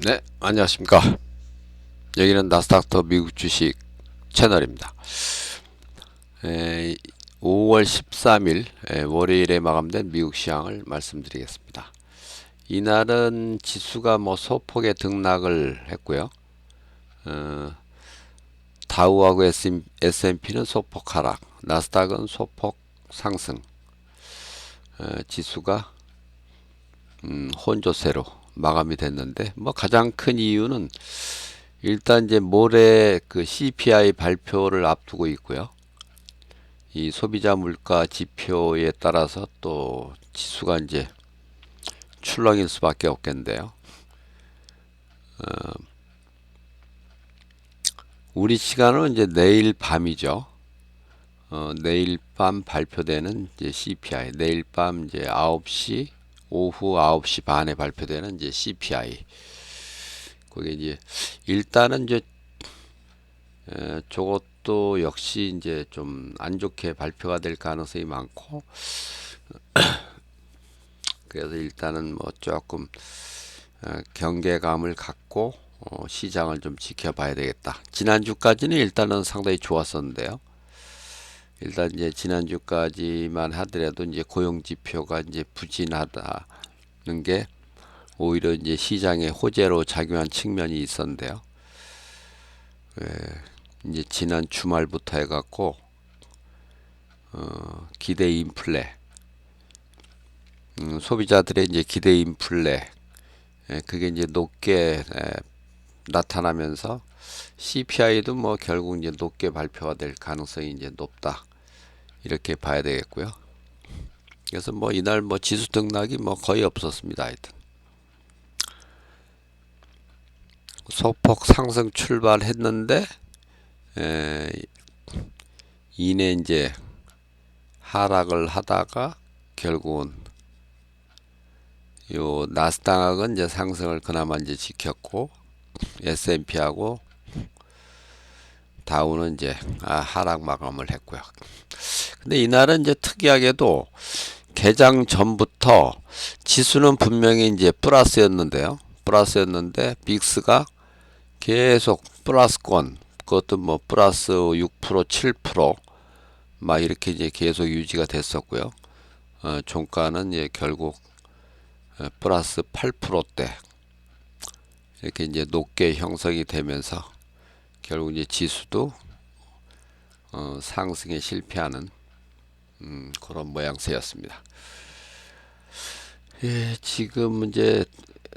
네, 안녕하십니까. 여기는 나스닥터 미국 주식 채널입니다. 5월 13일 월요일에 마감된 미국 시황을 말씀드리겠습니다. 이날은 지수가 소폭의 등락을 했고요. 다우하고 S&P는 소폭 하락, 나스닥은 소폭 상승. 지수가 혼조세로 마감이 됐는데 가장 큰 이유는 일단 이제 모레 그 CPI 발표를 앞두고 있고요. 이 소비자 물가 지표에 따라서 또 지수가 이제 출렁일 수밖에 없겠는데요. 우리 시간은 이제 내일 밤이죠. 내일 밤 발표되는 이제 CPI, 내일 밤 이제 9시, 오후 9시 반에 발표되는 이제 CPI. 그게 이제 일단은 이제 저것도 역시 이제 좀 안 좋게 발표가 될 가능성이 많고, 그래서 일단은 조금 경계감을 갖고 시장을 좀 지켜봐야 되겠다. 지난주까지는 일단은 상당히 좋았었는데요. 일단 이제 지난주까지만 하더라도 이제 고용 지표가 이제 부진하다는 게 오히려 이제 시장의 호재로 작용한 측면이 있었는데요. 이제 지난 주말부터 해갖고 기대 인플레, 소비자들의 이제 기대 인플레, 그게 이제 높게 나타나면서 CPI도 결국 이제 높게 발표가 될 가능성이 이제 높다, 이렇게 봐야 되겠고요. 그래서 이날 지수 등락이 거의 없었습니다. 하여튼 소폭 상승 출발했는데 이내 이제 하락을 하다가 결국은 요 나스닥은 이제 상승을 그나마 이제 지켰고, S&P하고 다우는 이제 하락 마감을 했고요. 근데 이날은 이제 특이하게도 개장 전부터 지수는 분명히 이제 플러스였는데 빅스가 계속 플러스권, 그것도 플러스 6%, 7% 막 이렇게 이제 계속 유지가 됐었고요. 종가는 이제 결국 플러스 8%대 이렇게 이제 높게 형성이 되면서 결국 이제 지수도 상승에 실패하는 그런 모양새였습니다. 예, 지금 이제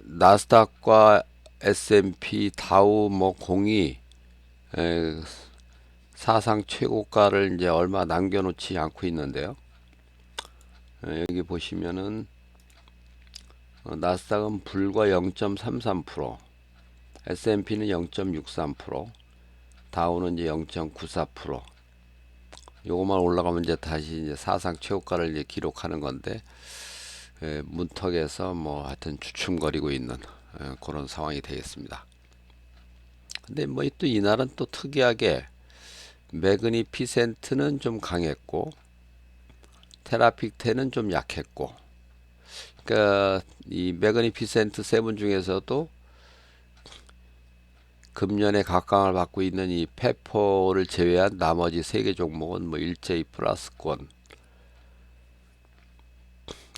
나스닥과 S&P, 다우 공이 사상 최고가를 이제 얼마 남겨놓지 않고 있는데요. 여기 보시면은 나스닥은 불과 0.33%, S&P는 0.63%, 다우는 이제 0.94%. 요것만 올라가면 이제 다시 이제 사상 최고가를 이제 기록하는 건데, 문턱에서 하여튼 주춤거리고 있는 그런 상황이 되겠습니다. 근데 또 이날은 또 특이하게 매그니피센트는 좀 강했고 테라픽10은 좀 약했고, 그러니까 이 매그니피센트 세븐 중에서도 금년에 각광을 받고 있는 이 페퍼를 제외한 나머지 3개 종목은 일제히 플러스권,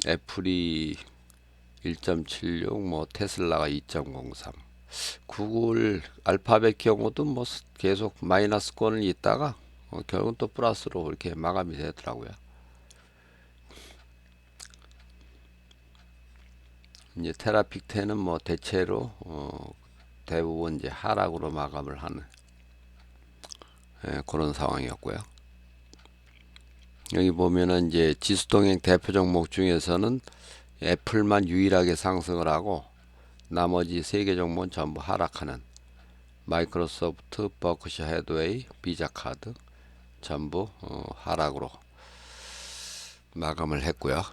애플이 1.76, 테슬라가 2.03, 구글 알파벳 경우도 계속 마이너스권을 있다가 결국은 또 플러스로 이렇게 마감이 되더라고요. 이제 테라픽10은 대체로 대부분 이제 하락으로 마감을 하는 그런 상황이었고요. 여기 보면은 이제 지수동행 대표 종목 중에서는 애플만 유일하게 상승을 하고 나머지 3개 종목은 전부 하락하는, 마이크로소프트, 버크셔 해드웨이, 비자카드 전부 하락으로 마감을 했고요.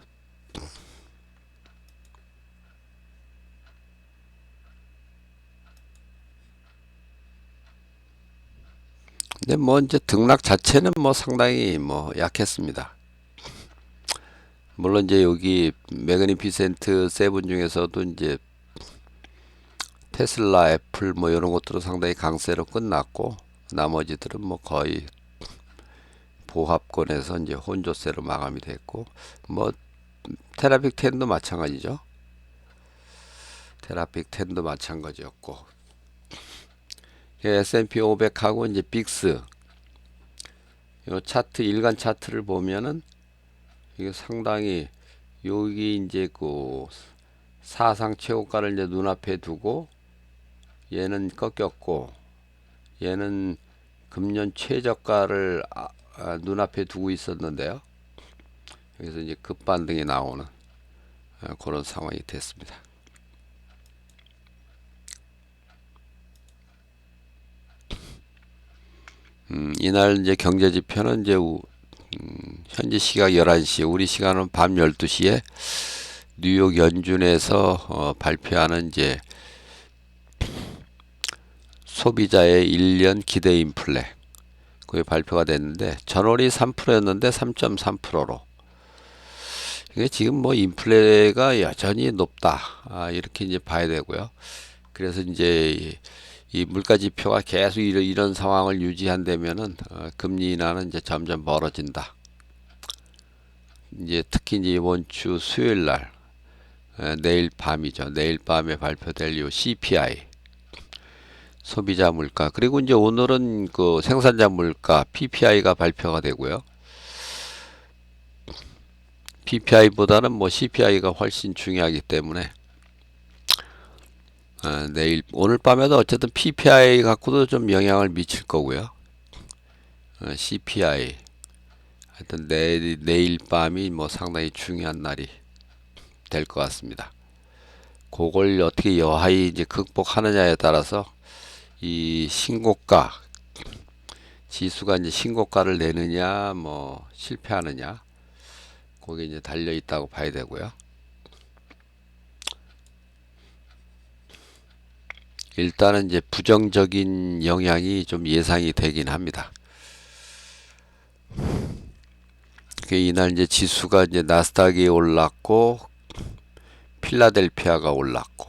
근데 이제 등락 자체는 상당히 약했습니다. 물론 이제 여기 매그니피센트 세븐 중에서도 이제 테슬라, 애플 뭐 이런 것들은 상당히 강세로 끝났고 나머지들은 뭐 거의 보합권에서 이제 혼조세로 마감이 됐고 뭐 테라빅 10도 마찬가지죠. 테라빅 10도 마찬가지였고 S&P 500하고 이제 빅스 요 차트 일간 차트를 보면은 이게 상당히 여기 이제 그 사상 최고가를 이제 눈앞에 두고 얘는 꺾였고 얘는 금년 최저가를 눈앞에 두고 있었는데요. 여기서 이제 급반등이 나오는 그런 상황이 됐습니다. 이날 이제 경제 지표는 이제 현지 시각 11시, 우리 시간은 밤 12시에 뉴욕 연준에서 발표하는 이제 소비자의 1년 기대 인플레 그게 발표가 됐는데 전월이 3%였는데 3.3%로 이게 지금 뭐 인플레가 여전히 높다 이렇게 이제 봐야 되고요. 그래서 이제 이 물가 지표가 계속 이런 상황을 유지한다면은 금리 인하는 이제 점점 멀어진다. 이제 특히 이제 이번 주 수요일 날 내일 밤이죠. 내일 밤에 발표될 요 CPI 소비자 물가 그리고 이제 오늘은 그 생산자 물가 PPI가 발표가 되고요. PPI보다는 뭐 CPI가 훨씬 중요하기 때문에 내일 오늘 밤에도 어쨌든 PPI 갖고도 좀 영향을 미칠 거고요. CPI 하여튼 내일 밤이 뭐 상당히 중요한 날이 될 것 같습니다. 그걸 어떻게 여하히 이제 극복하느냐에 따라서 이 신고가 지수가 이제 신고가를 내느냐 뭐 실패하느냐 거기에 이제 달려 있다고 봐야 되고요. 일단은 이제 부정적인 영향이 좀 예상이 되긴 합니다. 이날 이제 지수가 이제 나스닥이 올랐고 필라델피아가 올랐고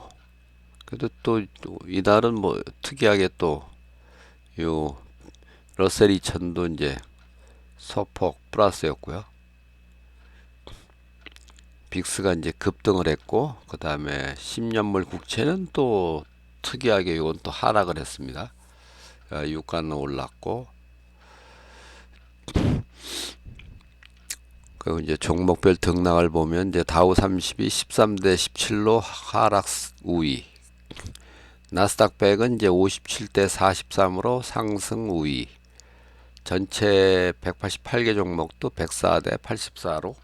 그래도 또 이날은 뭐 특이하게 또 요 러셀 2000도 이제 소폭 플러스였고요. 빅스가 이제 급등을 했고 그 다음에 10년물 국채는 또 특이하게 이건 또 하락을 했습니다. 유가는 올랐고 그 이제 종목별 등락을 보면 이제 다우 30이 13대 17로 하락 우위, 나스닥 100은 이제 57대 43으로 상승 우위, 전체 188개 종목도 104대 84로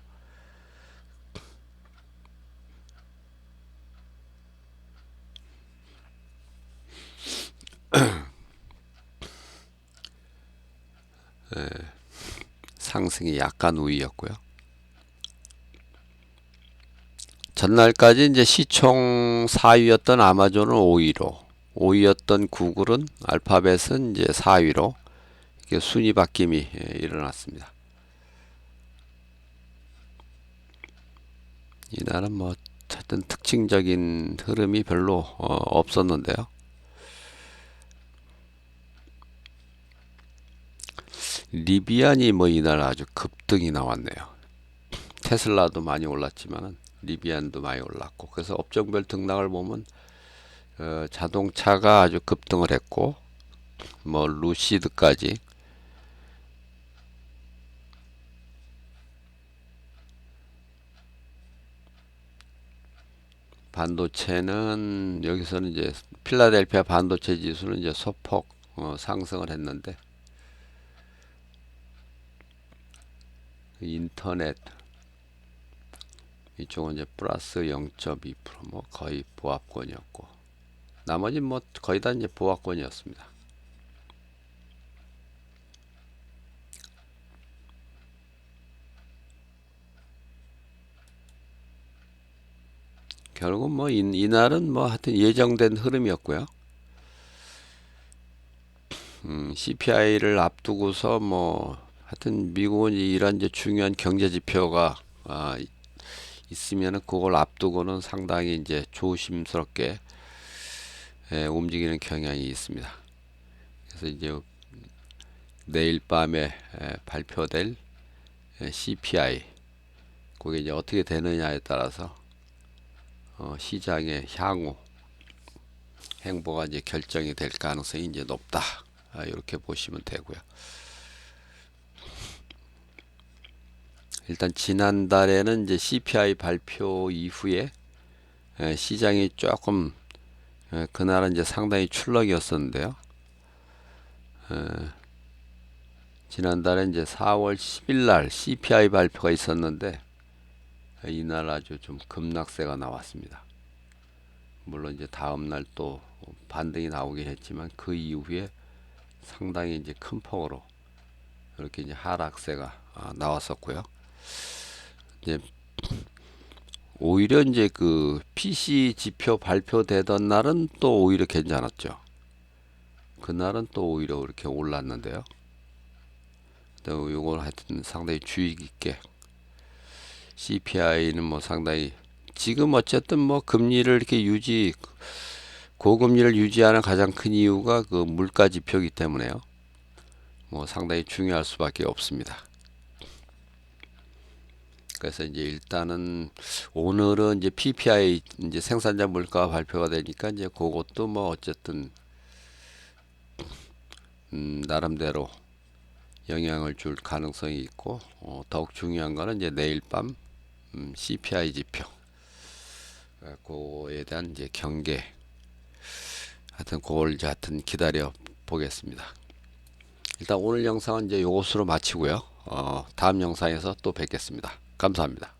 상승이 약간 우위였고요. 전날까지 이제 시총 4위였던 아마존은 5위로, 5위였던 구글은 알파벳은 이제 4위로 이게 순위 바뀜이 일어났습니다. 이날은 뭐 하여튼 특징적인 흐름이 별로 없었는데요. 리비안이 뭐 이날 아주 급등이 나왔네요. 테슬라도 많이 올랐지만은 리비안도 많이 올랐고 그래서 업종별 등락을 보면 자동차가 아주 급등을 했고 뭐 루시드까지 반도체는 여기서는 이제 필라델피아 반도체 지수는 이제 소폭 상승을 했는데 인터넷 이쪽은 이제 플러스 0.2%뭐 거의 보합권이었고 나머지 뭐 거의 다 이제 보합권이었습니다. 결국 뭐 이날은 뭐 하여튼 예정된 흐름이었고요. CPI를 앞두고서 뭐 하여튼 미국은 이런 이제 중요한 경제 지표가 있으면은 그걸 앞두고는 상당히 이제 조심스럽게 움직이는 경향이 있습니다. 그래서 이제 내일 밤에 발표될 CPI 그게 이제 어떻게 되느냐에 따라서 시장의 향후 행보가 이제 결정이 될 가능성이 이제 높다. 이렇게 보시면 되고요. 일단 지난달에는 이제 CPI 발표 이후에 시장이 조금 그날은 이제 상당히 출렁이었었는데요. 지난달에 이제 4월 10일 날 CPI 발표가 있었는데 이날 아주 좀 급락세가 나왔습니다. 물론 이제 다음 날 또 반등이 나오긴 했지만 그 이후에 상당히 이제 큰 폭으로 이렇게 이제 하락세가 나왔었고요. 이제 오히려 이제 그 PC 지표 발표되던 날은 또 오히려 괜찮았죠. 그날은 또 오히려 이렇게 올랐는데요. 요건 하여튼 상당히 주의 깊게 CPI는 뭐 상당히 지금 어쨌든 뭐 금리를 이렇게 고금리를 유지하는 가장 큰 이유가 그 물가 지표이기 때문에요. 뭐 상당히 중요할 수밖에 없습니다. 그래서 이제 일단은 오늘은 이제 PPI 이제 생산자 물가 발표가 되니까 이제 그것도 뭐 어쨌든 나름대로 영향을 줄 가능성이 있고 더욱 중요한 거는 이제 내일 밤 CPI 지표 그거에 대한 이제 경계 하여튼 그걸 이제 하여튼 기다려 보겠습니다. 일단 오늘 영상은 이제 요것으로 마치고요. 다음 영상에서 또 뵙겠습니다. 감사합니다.